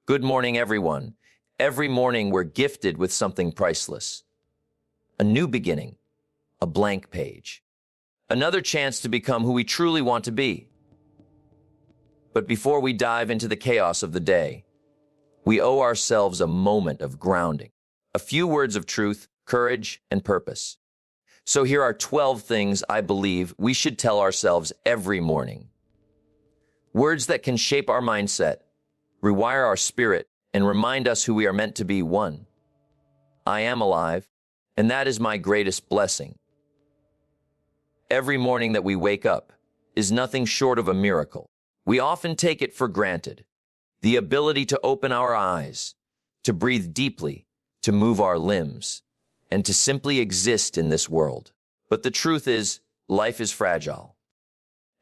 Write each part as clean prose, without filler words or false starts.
Good morning, everyone. Every morning we're gifted with something priceless. A new beginning, a blank page, another chance to become who we truly want to be. But before we dive into the chaos of the day, we owe ourselves a moment of grounding, a few words of truth, courage, and purpose. So here are 12 things I believe we should tell ourselves every morning. Words that can shape our mindset, rewire our spirit, and remind us who we are meant to be. 1. I am alive, and that is my greatest blessing. Every morning that we wake up is nothing short of a miracle. We often take it for granted. The ability to open our eyes, to breathe deeply, to move our limbs, and to simply exist in this world. But the truth is, life is fragile.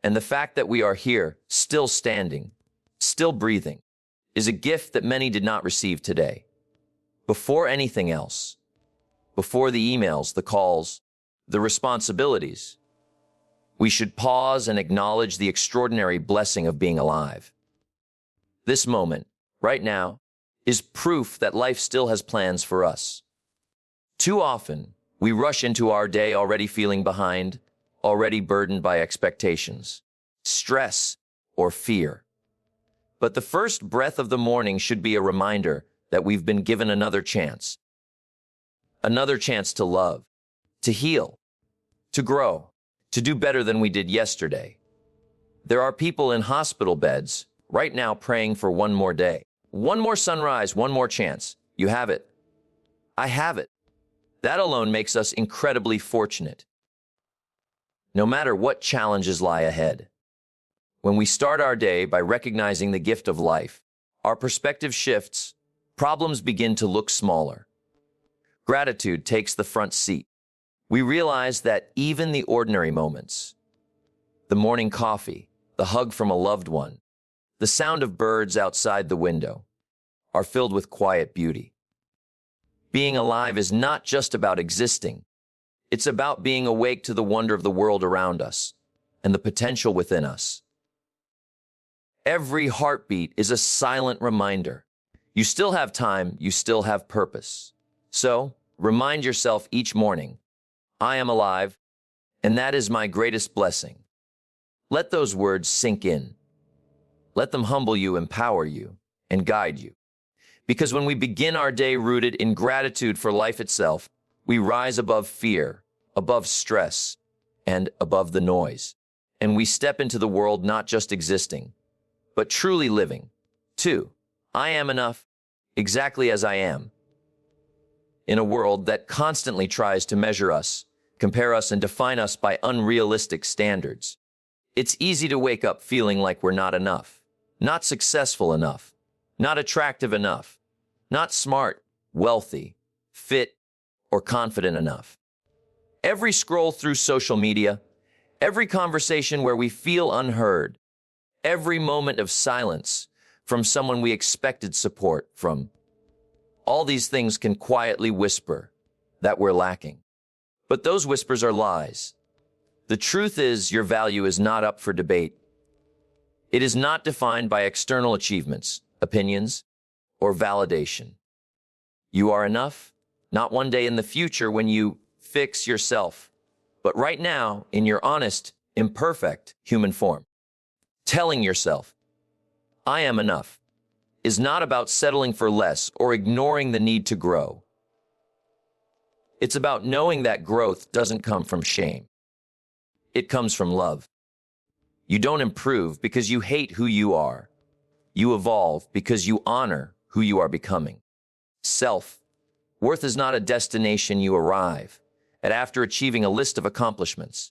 And the fact that we are here, still standing, still breathing, is a gift that many did not receive today. Before anything else, before the emails, the calls, the responsibilities, we should pause and acknowledge the extraordinary blessing of being alive. This moment, right now, is proof that life still has plans for us. Too often, we rush into our day already feeling behind, already burdened by expectations, stress, or fear. But the first breath of the morning should be a reminder that we've been given another chance. Another chance to love, to heal, to grow, to do better than we did yesterday. There are people in hospital beds right now praying for one more day. One more sunrise, one more chance. You have it. I have it. That alone makes us incredibly fortunate. No matter what challenges lie ahead, when we start our day by recognizing the gift of life, our perspective shifts, problems begin to look smaller. Gratitude takes the front seat. We realize that even the ordinary moments, the morning coffee, the hug from a loved one, the sound of birds outside the window, are filled with quiet beauty. Being alive is not just about existing. It's about being awake to the wonder of the world around us and the potential within us. Every heartbeat is a silent reminder. You still have time, you still have purpose. So, remind yourself each morning, I am alive, and that is my greatest blessing. Let those words sink in. Let them humble you, empower you, and guide you. Because when we begin our day rooted in gratitude for life itself, we rise above fear, above stress, and above the noise. And we step into the world not just existing, but truly living. 2. I am enough, exactly as I am. In a world that constantly tries to measure us, compare us, and define us by unrealistic standards, it's easy to wake up feeling like we're not enough, not successful enough, not attractive enough, not smart, wealthy, fit, or confident enough. Every scroll through social media, every conversation where we feel unheard, every moment of silence from someone we expected support from, all these things can quietly whisper that we're lacking. But those whispers are lies. The truth is, your value is not up for debate. It is not defined by external achievements, opinions, or validation. You are enough, not one day in the future when you fix yourself, but right now in your honest, imperfect human form. Telling yourself, I am enough, is not about settling for less or ignoring the need to grow. It's about knowing that growth doesn't come from shame. It comes from love. You don't improve because you hate who you are. You evolve because you honor who you are becoming. Self-worth is not a destination you arrive at after achieving a list of accomplishments.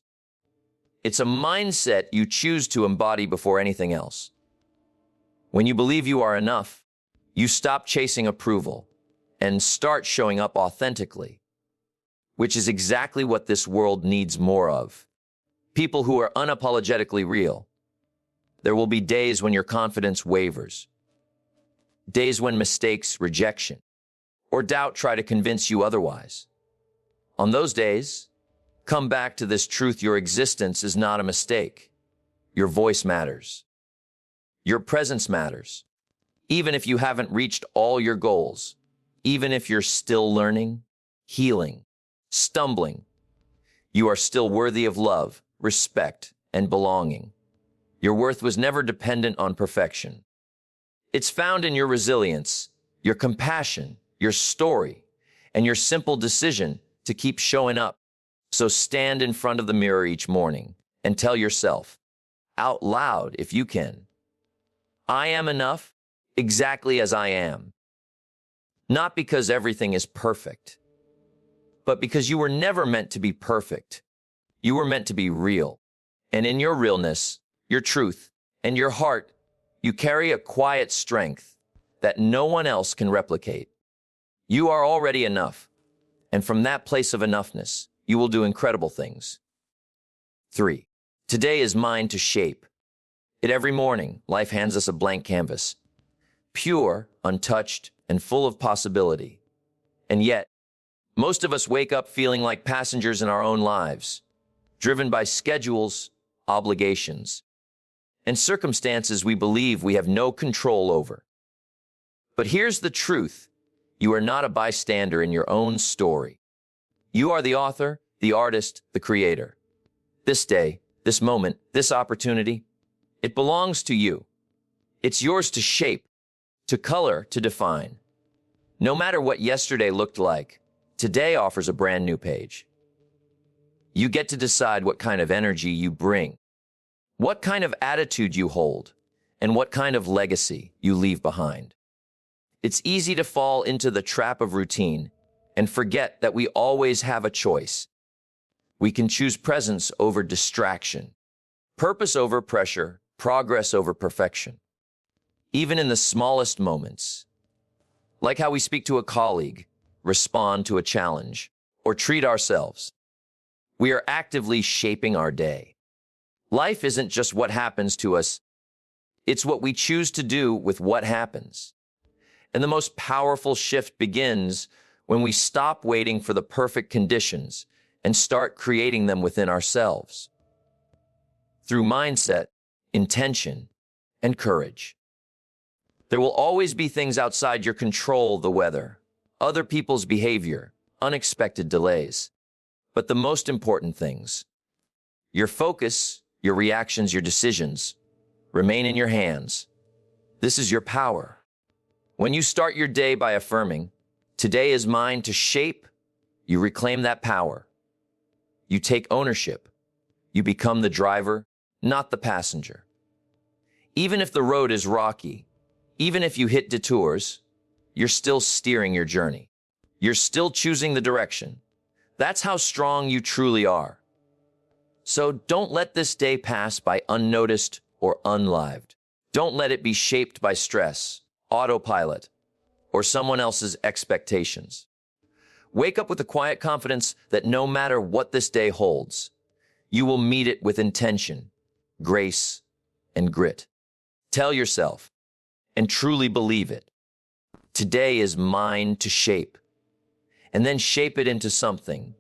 It's a mindset you choose to embody before anything else. When you believe you are enough, you stop chasing approval and start showing up authentically, which is exactly what this world needs more of. People who are unapologetically real. There will be days when your confidence wavers, days when mistakes, rejection, or doubt try to convince you otherwise. On those days, come back to this truth: your existence is not a mistake. Your voice matters. Your presence matters. Even if you haven't reached all your goals, even if you're still learning, healing, stumbling, you are still worthy of love, respect, and belonging. Your worth was never dependent on perfection. It's found in your resilience, your compassion, your story, and your simple decision to keep showing up. So stand in front of the mirror each morning and tell yourself, out loud if you can, I am enough exactly as I am. Not because everything is perfect, but because you were never meant to be perfect. You were meant to be real. And in your realness, your truth, and your heart, you carry a quiet strength that no one else can replicate. You are already enough. And from that place of enoughness, you will do incredible things. 3. Today is mine to shape. Every morning, life hands us a blank canvas, pure, untouched, and full of possibility. And yet, most of us wake up feeling like passengers in our own lives, driven by schedules, obligations, and circumstances we believe we have no control over. But here's the truth. You are not a bystander in your own story. You are the author, the artist, the creator. This day, this moment, this opportunity, it belongs to you. It's yours to shape, to color, to define. No matter what yesterday looked like, today offers a brand new page. You get to decide what kind of energy you bring, what kind of attitude you hold, and what kind of legacy you leave behind. It's easy to fall into the trap of routine and forget that we always have a choice. We can choose presence over distraction, purpose over pressure, progress over perfection. Even in the smallest moments, like how we speak to a colleague, respond to a challenge, or treat ourselves, we are actively shaping our day. Life isn't just what happens to us, it's what we choose to do with what happens. And the most powerful shift begins when we stop waiting for the perfect conditions and start creating them within ourselves. Through mindset, intention, and courage. There will always be things outside your control, the weather, other people's behavior, unexpected delays. But the most important things, your focus, your reactions, your decisions, remain in your hands. This is your power. When you start your day by affirming, today is mine to shape, you reclaim that power. You take ownership. You become the driver, not the passenger. Even if the road is rocky, even if you hit detours, you're still steering your journey. You're still choosing the direction. That's how strong you truly are. So don't let this day pass by unnoticed or unlived. Don't let it be shaped by stress, autopilot, or someone else's expectations. Wake up with a quiet confidence that no matter what this day holds, you will meet it with intention, grace, and grit. Tell yourself, and truly believe it, today is mine to shape, and then shape it into something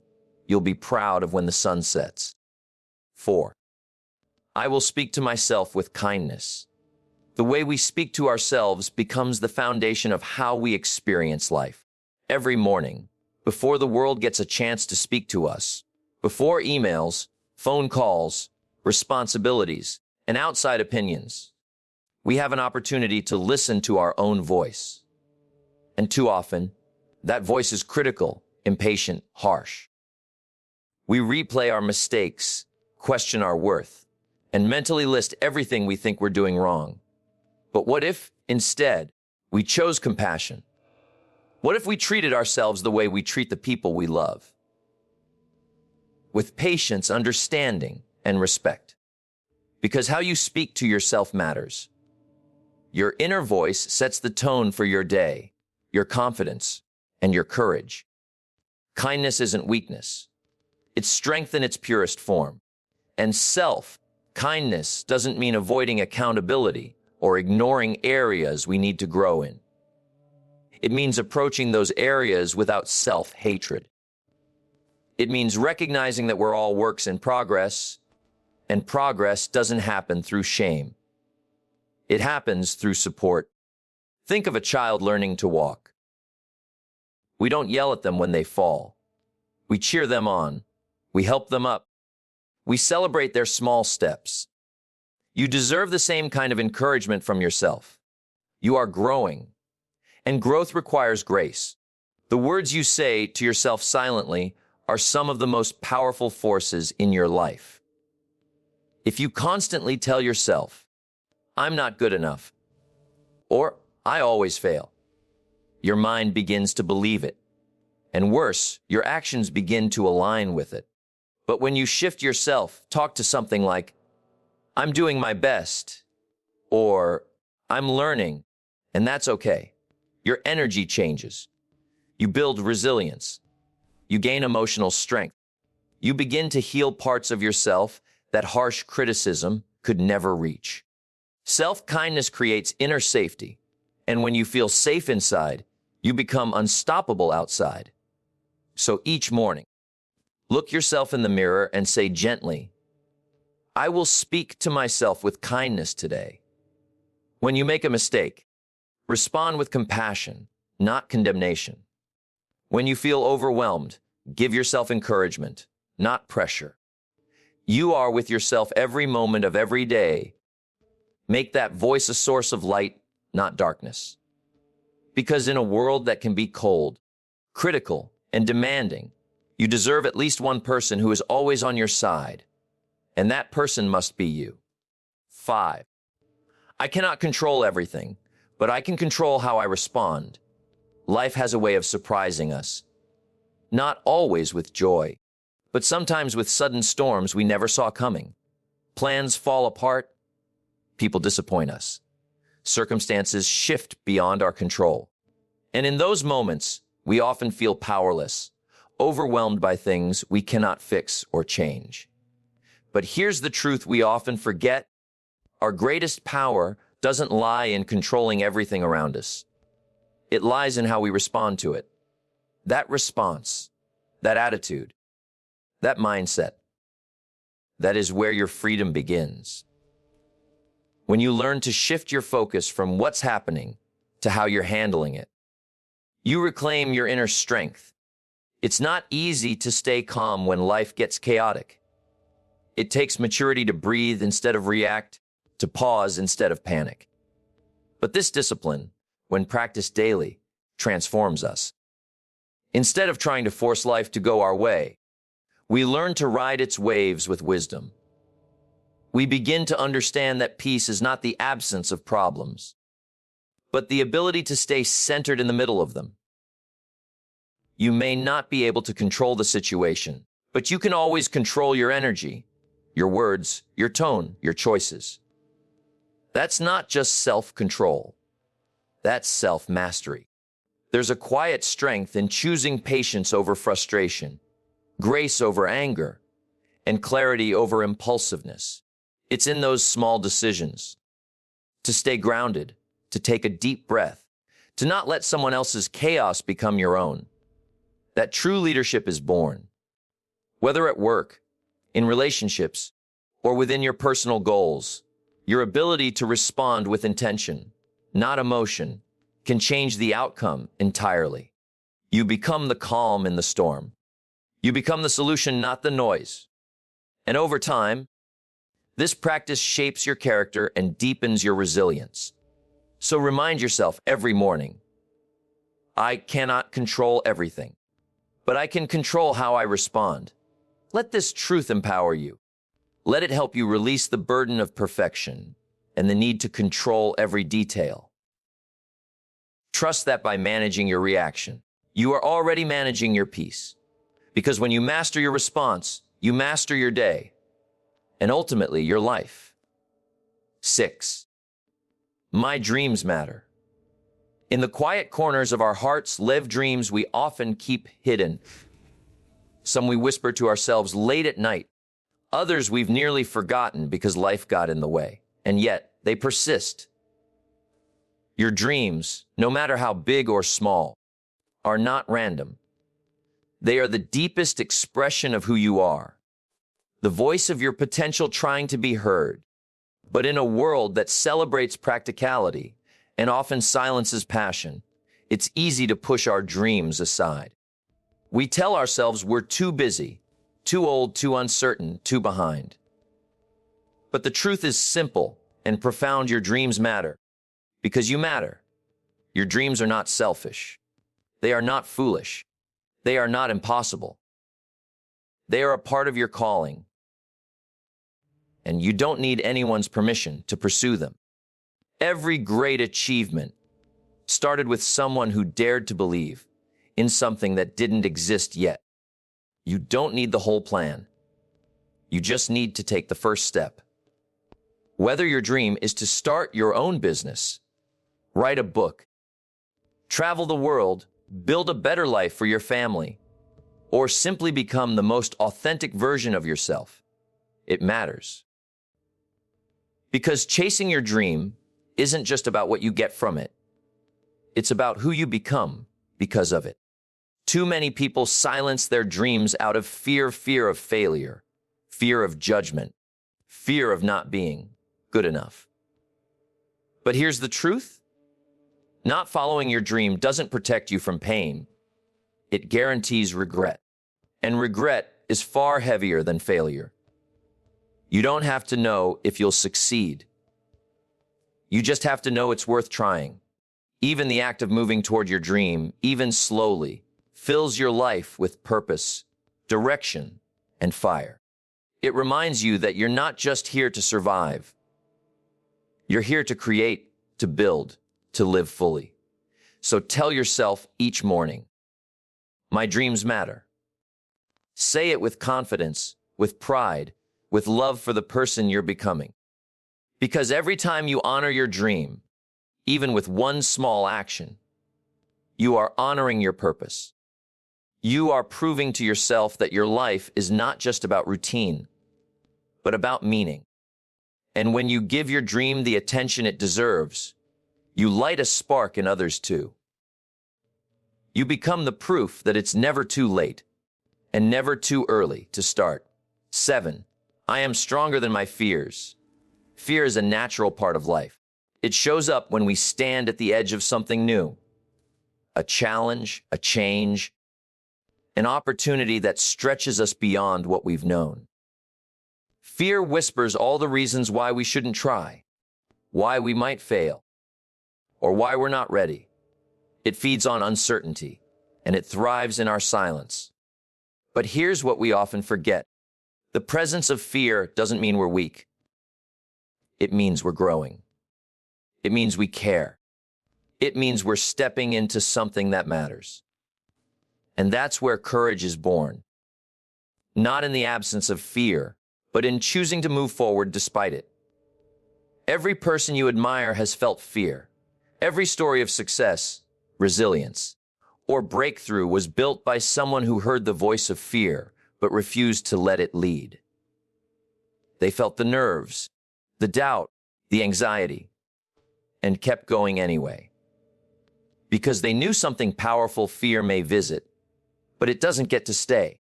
you'll be proud of when the sun sets. 4. I will speak to myself with kindness. The way we speak to ourselves becomes the foundation of how we experience life. Every morning, before the world gets a chance to speak to us, before emails, phone calls, responsibilities, and outside opinions, we have an opportunity to listen to our own voice. And too often, that voice is critical, impatient, harsh. We replay our mistakes, question our worth, and mentally list everything we think we're doing wrong. But what if, instead, we chose compassion? What if we treated ourselves the way we treat the people we love? With patience, understanding, and respect. Because how you speak to yourself matters. Your inner voice sets the tone for your day, your confidence, and your courage. Kindness isn't weakness. It's strength in its purest form. And self-kindness doesn't mean avoiding accountability or ignoring areas we need to grow in. It means approaching those areas without self-hatred. It means recognizing that we're all works in progress, and progress doesn't happen through shame. It happens through support. Think of a child learning to walk. We don't yell at them when they fall. We cheer them on. We help them up. We celebrate their small steps. You deserve the same kind of encouragement from yourself. You are growing, and growth requires grace. The words you say to yourself silently are some of the most powerful forces in your life. If you constantly tell yourself, "I'm not good enough," or "I always fail," your mind begins to believe it. And worse, your actions begin to align with it. But when you shift yourself, talk to something like, "I'm doing my best," or "I'm learning, and that's okay," your energy changes. You build resilience. You gain emotional strength. You begin to heal parts of yourself that harsh criticism could never reach. Self-kindness creates inner safety, and when you feel safe inside, you become unstoppable outside. So each morning, look yourself in the mirror and say gently, "I will speak to myself with kindness today." When you make a mistake, respond with compassion, not condemnation. When you feel overwhelmed, give yourself encouragement, not pressure. You are with yourself every moment of every day. Make that voice a source of light, not darkness. Because in a world that can be cold, critical, and demanding, you deserve at least one person who is always on your side, and that person must be you. 5. I cannot control everything, but I can control how I respond. Life has a way of surprising us. Not always with joy, but sometimes with sudden storms we never saw coming. Plans fall apart. People disappoint us. Circumstances shift beyond our control. And in those moments, we often feel powerless, overwhelmed by things we cannot fix or change. But here's the truth we often forget. Our greatest power doesn't lie in controlling everything around us. It lies in how we respond to it. That response, that attitude, that mindset, that is where your freedom begins. When you learn to shift your focus from what's happening to how you're handling it, you reclaim your inner strength. It's not easy to stay calm when life gets chaotic. It takes maturity to breathe instead of react, to pause instead of panic. But this discipline, when practiced daily, transforms us. Instead of trying to force life to go our way, we learn to ride its waves with wisdom. We begin to understand that peace is not the absence of problems, but the ability to stay centered in the middle of them. You may not be able to control the situation, but you can always control your energy, your words, your tone, your choices. That's not just self-control. That's self-mastery. There's a quiet strength in choosing patience over frustration, grace over anger, and clarity over impulsiveness. It's in those small decisions. To stay grounded, to take a deep breath, to not let someone else's chaos become your own. That true leadership is born. Whether at work, in relationships, or within your personal goals, your ability to respond with intention, not emotion, can change the outcome entirely. You become the calm in the storm. You become the solution, not the noise. And over time, this practice shapes your character and deepens your resilience. So remind yourself every morning, I cannot control everything, but I can control how I respond. Let this truth empower you. Let it help you release the burden of perfection and the need to control every detail. Trust that by managing your reaction, you are already managing your peace. Because when you master your response, you master your day, and ultimately your life. 6. My dreams matter. In the quiet corners of our hearts live dreams we often keep hidden. Some we whisper to ourselves late at night. Others we've nearly forgotten because life got in the way, and yet they persist. Your dreams, no matter how big or small, are not random. They are the deepest expression of who you are, the voice of your potential trying to be heard. But in a world that celebrates practicality and often silences passion, it's easy to push our dreams aside. We tell ourselves we're too busy, too old, too uncertain, too behind. But the truth is simple and profound. Your dreams matter because you matter. Your dreams are not selfish. They are not foolish. They are not impossible. They are a part of your calling, and you don't need anyone's permission to pursue them. Every great achievement started with someone who dared to believe in something that didn't exist yet. You don't need the whole plan. You just need to take the first step. Whether your dream is to start your own business, write a book, travel the world, build a better life for your family, or simply become the most authentic version of yourself, it matters. Because chasing your dream isn't just about what you get from it. It's about who you become because of it. Too many people silence their dreams out of fear of failure, fear of judgment, fear of not being good enough. But here's the truth. Not following your dream doesn't protect you from pain. It guarantees regret. And regret is far heavier than failure. You don't have to know if you'll succeed. You just have to know it's worth trying. Even the act of moving toward your dream, even slowly, fills your life with purpose, direction, and fire. It reminds you that you're not just here to survive. You're here to create, to build, to live fully. So tell yourself each morning, my dreams matter. Say it with confidence, with pride, with love for the person you're becoming. Because every time you honor your dream, even with one small action, you are honoring your purpose. You are proving to yourself that your life is not just about routine, but about meaning. And when you give your dream the attention it deserves, you light a spark in others too. You become the proof that it's never too late and never too early to start. 7. I am stronger than my fears. Fear is a natural part of life. It shows up when we stand at the edge of something new. A challenge, a change, an opportunity that stretches us beyond what we've known. Fear whispers all the reasons why we shouldn't try, why we might fail, or why we're not ready. It feeds on uncertainty, and it thrives in our silence. But here's what we often forget. The presence of fear doesn't mean we're weak. It means we're growing. It means we care. It means we're stepping into something that matters. And that's where courage is born. Not in the absence of fear, but in choosing to move forward despite it. Every person you admire has felt fear. Every story of success, resilience, or breakthrough was built by someone who heard the voice of fear, but refused to let it lead. They felt the nerves, the doubt, the anxiety, and kept going anyway. Because they knew something powerful fear may visit, but it doesn't get to stay.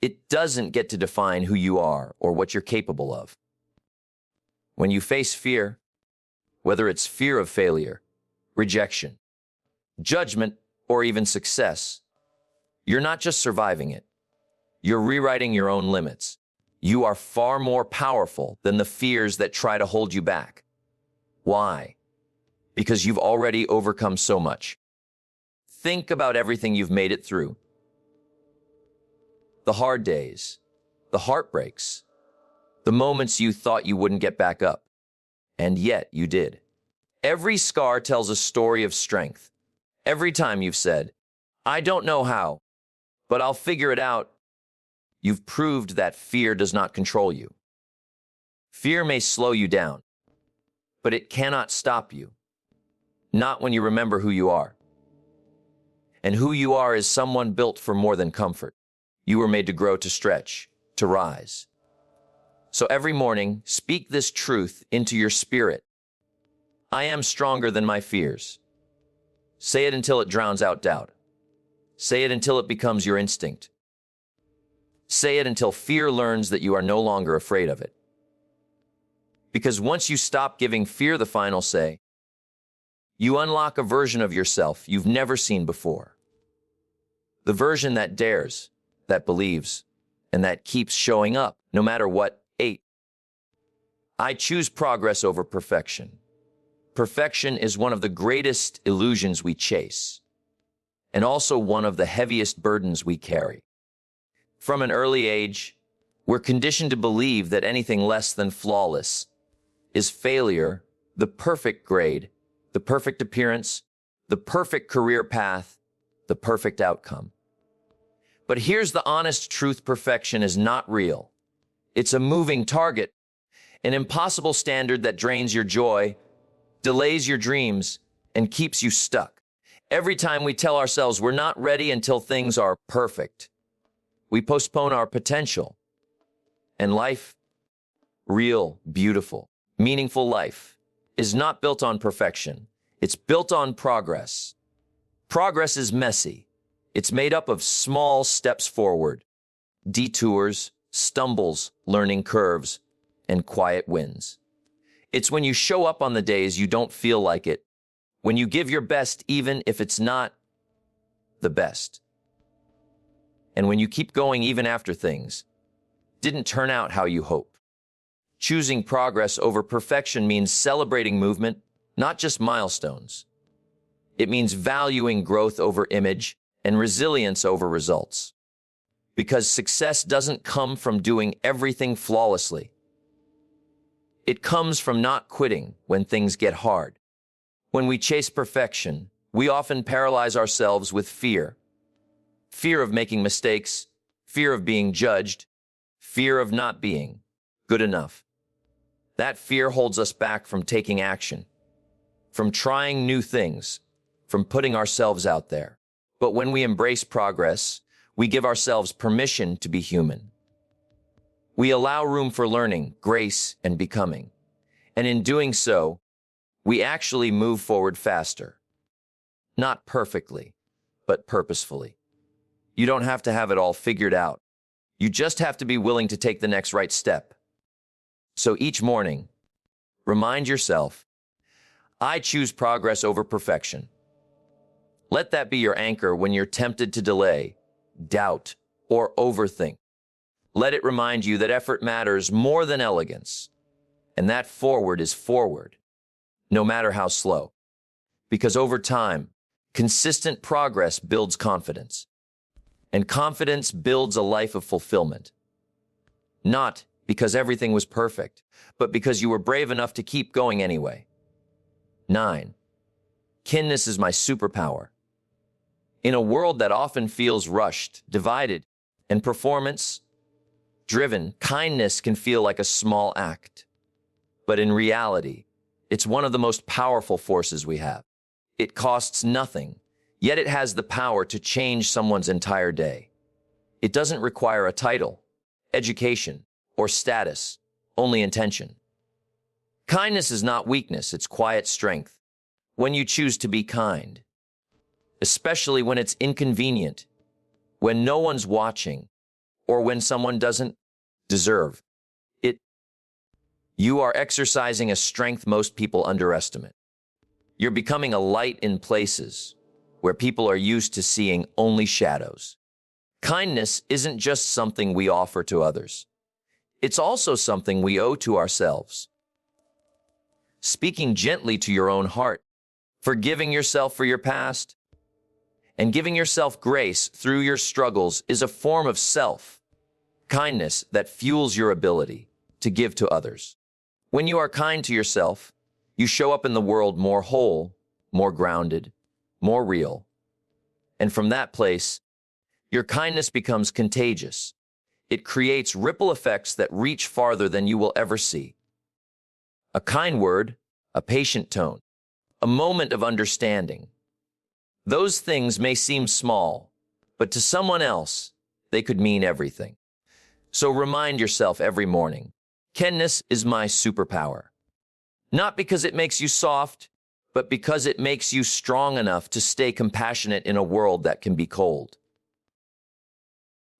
It doesn't get to define who you are or what you're capable of. When you face fear, whether it's fear of failure, rejection, judgment, or even success, you're not just surviving it. You're rewriting your own limits. You are far more powerful than the fears that try to hold you back. Why? Because you've already overcome so much. Think about everything you've made it through. The hard days, the heartbreaks, the moments you thought you wouldn't get back up, and yet you did. Every scar tells a story of strength. Every time you've said, I don't know how, but I'll figure it out, you've proved that fear does not control you. Fear may slow you down, but it cannot stop you. Not when you remember who you are. And who you are is someone built for more than comfort. You were made to grow, to stretch, to rise. So every morning, speak this truth into your spirit. I am stronger than my fears. Say it until it drowns out doubt. Say it until it becomes your instinct. Say it until fear learns that you are no longer afraid of it. Because once you stop giving fear the final say, You unlock a version of yourself you've never seen before. The version that dares, that believes, and that keeps showing up no matter what. 8. I choose progress over perfection. Perfection is one of the greatest illusions we chase, and also one of the heaviest burdens we carry. From an early age, we're conditioned to believe that anything less than flawless is failure, the perfect grade, the perfect appearance, the perfect career path, the perfect outcome. But here's the honest truth: perfection is not real. It's a moving target, an impossible standard that drains your joy, delays your dreams, and keeps you stuck. Every time we tell ourselves we're not ready until things are perfect, we postpone our potential. And life, real, beautiful, meaningful life, is not built on perfection. It's built on progress. Progress is messy. It's made up of small steps forward, detours, stumbles, learning curves, and quiet wins. It's when you show up on the days you don't feel like it, when you give your best even if it's not the best, and when you keep going even after things didn't turn out how you hoped. Choosing progress over perfection means celebrating movement, not just milestones. It means valuing growth over image and resilience over results. Because success doesn't come from doing everything flawlessly. It comes from not quitting when things get hard. When we chase perfection, we often paralyze ourselves with fear. Fear of making mistakes, fear of being judged, fear of not being good enough. That fear holds us back from taking action, from trying new things, from putting ourselves out there. But when we embrace progress, we give ourselves permission to be human. We allow room for learning, grace, and becoming. And in doing so, we actually move forward faster. Not perfectly, but purposefully. You don't have to have it all figured out. You just have to be willing to take the next right step. So each morning, remind yourself, I choose progress over perfection. Let that be your anchor when you're tempted to delay, doubt, or overthink. Let it remind you that effort matters more than elegance, and that forward is forward, no matter how slow. Because over time, consistent progress builds confidence. And confidence builds a life of fulfillment. Not because everything was perfect, but because you were brave enough to keep going anyway. 9. Kindness is my superpower. In a world that often feels rushed, divided, and performance-driven, kindness can feel like a small act. But in reality, it's one of the most powerful forces we have. It costs nothing, yet it has the power to change someone's entire day. It doesn't require a title, education, or status, only intention. Kindness is not weakness, it's quiet strength. When you choose to be kind, especially when it's inconvenient, when no one's watching, or when someone doesn't deserve it, you are exercising a strength most people underestimate. You're becoming a light in places where people are used to seeing only shadows. Kindness isn't just something we offer to others. It's also something we owe to ourselves. Speaking gently to your own heart, forgiving yourself for your past, and giving yourself grace through your struggles is a form of self-kindness that fuels your ability to give to others. When you are kind to yourself, you show up in the world more whole, more grounded, more real. And from that place, your kindness becomes contagious. It creates ripple effects that reach farther than you will ever see. A kind word, a patient tone, a moment of understanding. Those things may seem small, but to someone else, they could mean everything. So remind yourself every morning, kindness is my superpower. Not because it makes you soft, but because it makes you strong enough to stay compassionate in a world that can be cold.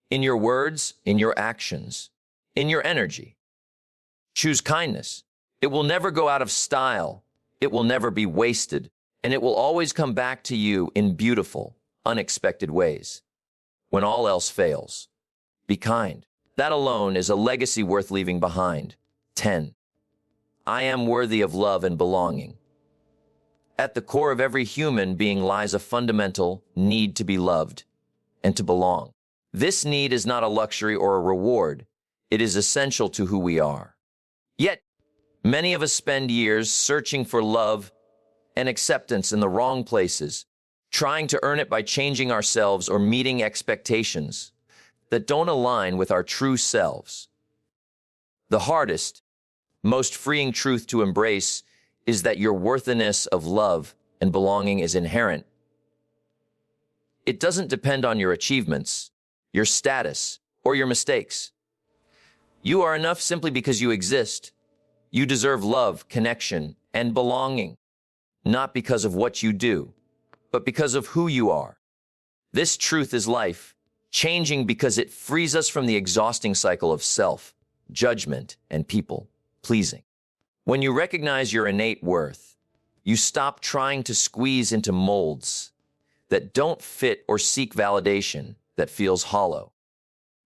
In your words, in your actions, in your energy, choose kindness. It will never go out of style. It will never be wasted, and it will always come back to you in beautiful, unexpected ways. When all else fails, be kind. That alone is a legacy worth leaving behind. 10. I am worthy of love and belonging. At the core of every human being lies a fundamental need to be loved and to belong. This need is not a luxury or a reward. It is essential to who we are. Yet, many of us spend years searching for love and acceptance in the wrong places, trying to earn it by changing ourselves or meeting expectations that don't align with our true selves. The hardest, most freeing truth to embrace is that your worthiness of love and belonging is inherent. It doesn't depend on your achievements, your status, or your mistakes. You are enough simply because you exist. You deserve love, connection, and belonging, not because of what you do, but because of who you are. This truth is life, changing because it frees us from the exhausting cycle of self, judgment, and people pleasing. When you recognize your innate worth, you stop trying to squeeze into molds that don't fit or seek validation that feels hollow.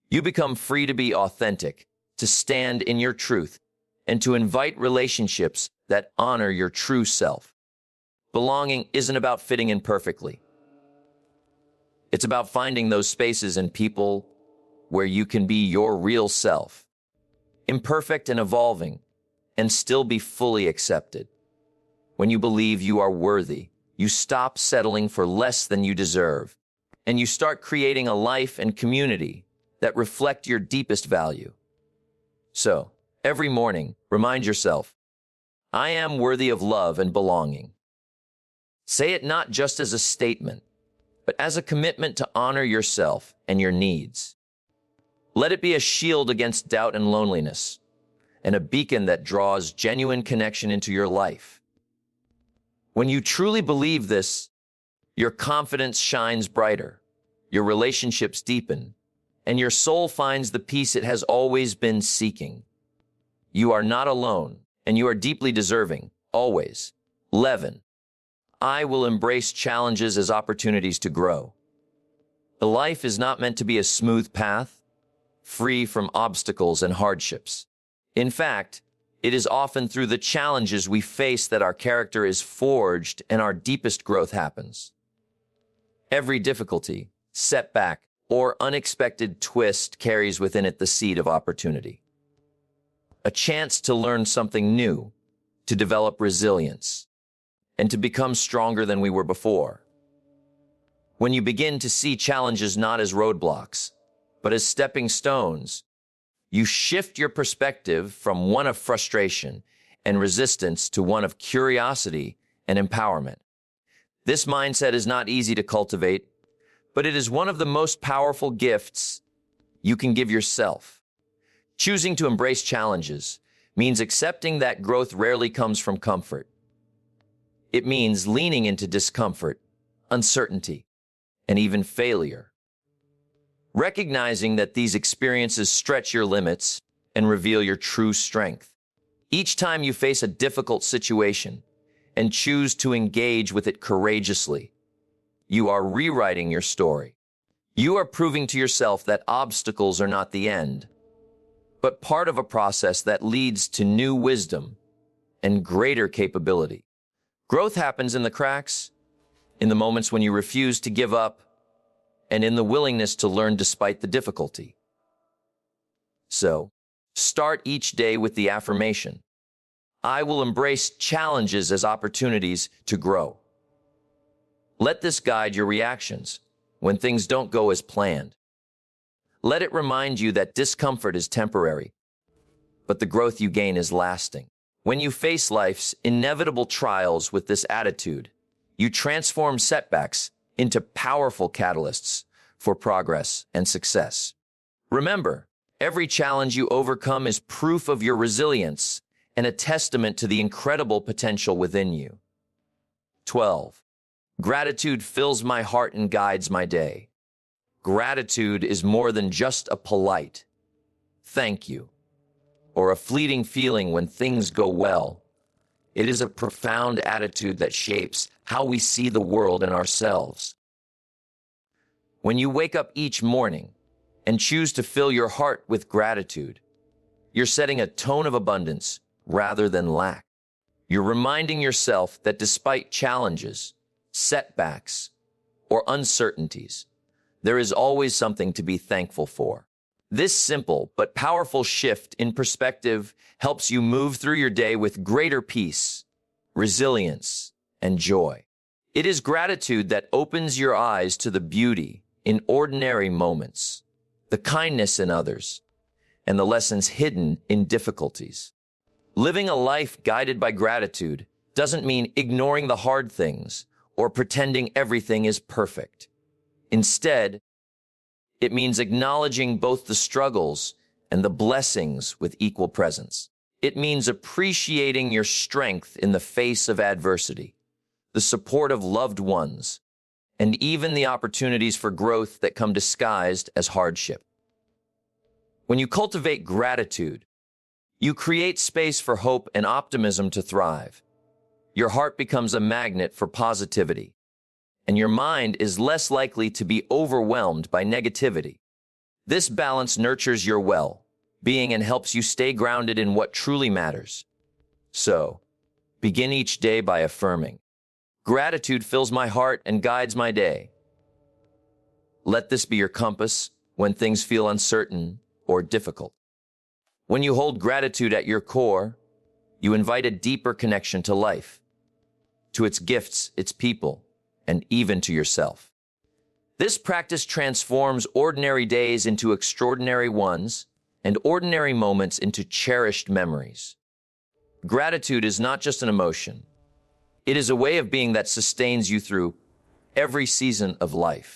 You become free to be authentic, to stand in your truth, and to invite relationships that honor your true self. Belonging isn't about fitting in perfectly. It's about finding those spaces and people where you can be your real self, imperfect and evolving, and still be fully accepted. When you believe you are worthy, you stop settling for less than you deserve, and you start creating a life and community that reflect your deepest value. So, every morning, remind yourself, I am worthy of love and belonging. Say it not just as a statement, but as a commitment to honor yourself and your needs. Let it be a shield against doubt and loneliness, and a beacon that draws genuine connection into your life. When you truly believe this, your confidence shines brighter, your relationships deepen, and your soul finds the peace it has always been seeking. You are not alone, and you are deeply deserving, always. 11. I will embrace challenges as opportunities to grow. The life is not meant to be a smooth path, free from obstacles and hardships. In fact, it is often through the challenges we face that our character is forged and our deepest growth happens. Every difficulty, setback, or unexpected twist carries within it the seed of opportunity. A chance to learn something new, to develop resilience, and to become stronger than we were before. When you begin to see challenges not as roadblocks, but as stepping stones, you shift your perspective from one of frustration and resistance to one of curiosity and empowerment. This mindset is not easy to cultivate, but it is one of the most powerful gifts you can give yourself. Choosing to embrace challenges means accepting that growth rarely comes from comfort. It means leaning into discomfort, uncertainty, and even failure. Recognizing that these experiences stretch your limits and reveal your true strength. Each time you face a difficult situation and choose to engage with it courageously, you are rewriting your story. You are proving to yourself that obstacles are not the end, but part of a process that leads to new wisdom and greater capability. Growth happens in the cracks, in the moments when you refuse to give up, and in the willingness to learn despite the difficulty. So, start each day with the affirmation, I will embrace challenges as opportunities to grow. Let this guide your reactions when things don't go as planned. Let it remind you that discomfort is temporary, but the growth you gain is lasting. When you face life's inevitable trials with this attitude, you transform setbacks into powerful catalysts for progress and success. Remember, every challenge you overcome is proof of your resilience and a testament to the incredible potential within you. 12. Gratitude fills my heart and guides my day. Gratitude is more than just a polite thank you or a fleeting feeling when things go well. It is a profound attitude that shapes how we see the world and ourselves. When you wake up each morning and choose to fill your heart with gratitude, you're setting a tone of abundance rather than lack. You're reminding yourself that despite challenges, setbacks, or uncertainties, there is always something to be thankful for. This simple but powerful shift in perspective helps you move through your day with greater peace, resilience, and joy. It is gratitude that opens your eyes to the beauty in ordinary moments, the kindness in others, and the lessons hidden in difficulties. Living a life guided by gratitude doesn't mean ignoring the hard things or pretending everything is perfect. Instead, it means acknowledging both the struggles and the blessings with equal presence. It means appreciating your strength in the face of adversity, the support of loved ones, and even the opportunities for growth that come disguised as hardship. When you cultivate gratitude, you create space for hope and optimism to thrive. Your heart becomes a magnet for positivity, and your mind is less likely to be overwhelmed by negativity. This balance nurtures your well-being and helps you stay grounded in what truly matters. So, begin each day by affirming, "Gratitude fills my heart and guides my day." Let this be your compass when things feel uncertain or difficult. When you hold gratitude at your core, you invite a deeper connection to life, to its gifts, its people, and even to yourself. This practice transforms ordinary days into extraordinary ones and ordinary moments into cherished memories. Gratitude is not just an emotion. It is a way of being that sustains you through every season of life.